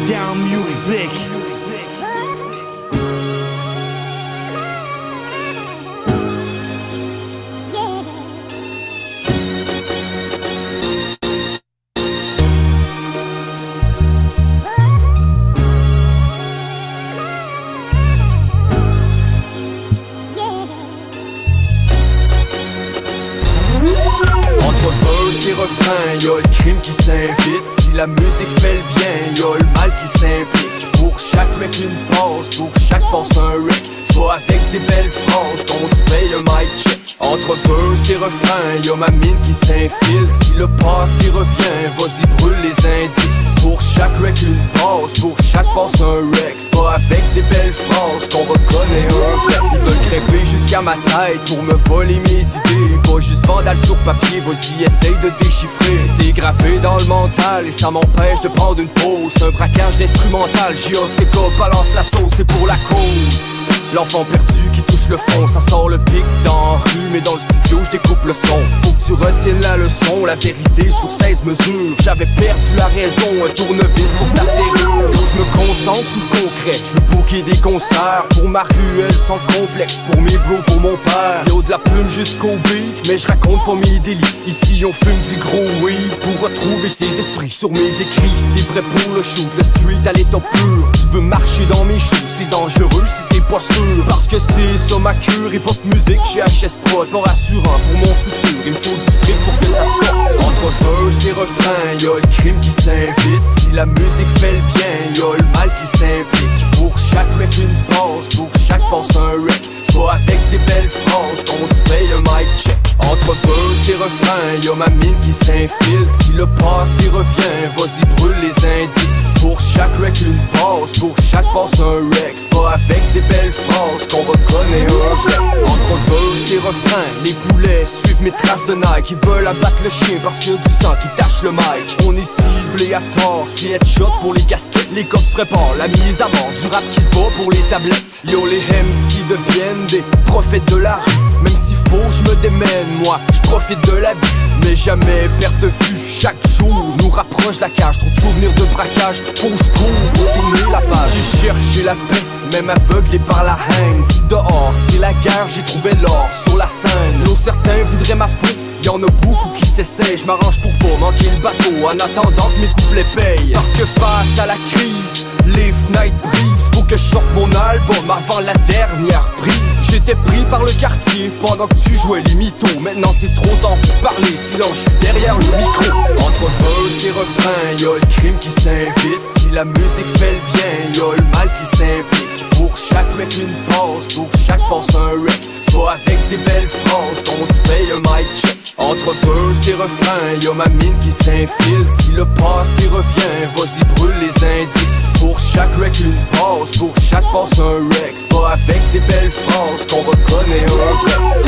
Down Music. Entre verse et refrain, y'a le crime qui s'invite. Si la musique fait le bien, y'a le mal qui s'implique. Pour chaque rec une pause, pour chaque passe un rec. C'est pas avec des belles phrases qu'on se paye un mic check. Entre verse et refrain, y'a ma mine qui s'infile. Si le passé revient, vas-y brûle les indices. Pour chaque rec une pause, pour chaque passe un rec. C'est pas avec des belles phrases qu'on reconnaît un vrai. Ils veulent grimper jusqu'à ma tête pour me voler mes idées. Pas juste vandale sur papier, vas-y essaye de déchiffrer. C'est gravé dans le mental et ça m'empêche de prendre une pause. Un braquage d'instrumental, JOCK balance la sauce, c'est pour la cause. L'enfant perdu qui touche le fond, ça sort le pic dans la rue. Mais dans le studio je découpe le son. Faut que tu retiennes la leçon, la vérité sur 16 mesures. J'avais perdu la raison, un tournevis pour ta serrure. Yo, je me concentre sur le concret, je veux booker des concerts. Pour ma ruelle sans complexe, pour mes bros, pour mon père. Yo, de la plume jusqu'au beat, mais je raconte pas mes délits. Ici on fume du gros weed pour retrouver ses esprits sur mes écrits. T'es prêt pour le shoot, le street à l'état pur. Tu veux marcher dans mes shoes, c'est dangereux si t'es pas sûr. Parce que c'est ça ma cure, hip-hop musique chez HS Prod. Pas rassurant pour mon futur, il me faut du fric pour que ça sorte. Entre verse et refrain, y'a le crime qui s'invite. Si la musique fait le bien, y'a le mal qui s'implique. Pour chaque rec une pause, pour chaque passe un rec. C'est pas avec des belles phrases qu'on se paye un mic check. Entre verse et refrain, y'a ma mine qui s'infile. Si le passé revient, vas-y brûle les indices. Pour chaque rec une pause, pour chaque passe un rec. C'est pas avec des belles phrases qu'on reconnaît un vrai. Entre verse et refrain, les poulets suivent mes traces de Nike. Ils veulent abattre le chien parce qu'il y a du sang qui tache le mic. On est ciblé à tort, c'est headshot pour les casquettes. Les cops préparent la mise à mort du rap qui se bat pour les tablettes. Yo, les MC deviennent des prophètes de la rue. Même s'il faut je me démène, moi je profite de l'abus. Mais jamais perte de vue, chaque jour nous rapproche de la cage. Trop de souvenirs de braquage, fausse cour pour tourner la page. J'ai cherché la paix, même aveuglé par la haine. Si dehors c'est la guerre, j'ai trouvé l'or sur la scène. L'eau certains voudraient ma peau, y'en a beaucoup qui s'essayent. Je m'arrange pour pas manquer le bateau en attendant que mes couplets payent. Parce que face à la crise, les fenêtres brisent. Faut que je sorte mon album avant la dernière prise. J'étais pris par le quartier pendant que tu jouais les mythos. Maintenant c'est trop tard pour parler, silence, je suis derrière le micro. Entre verse et refrain, y'a le crime qui s'invite. Si la musique fait le bien, y'a le mal qui s'implique. Pour chaque rec une pause, pour chaque passe un rec. C'est pas avec des belles phrases qu'on se paye un mic check. Entre verse et refrain, y'a ma mine qui s'infile. Si le passé revient, vas-y brûle les indices. Pour chaque rec une pause, pour chaque passe un rec. C'est pas avec des belles phrases qu'on reconnaît un vrai.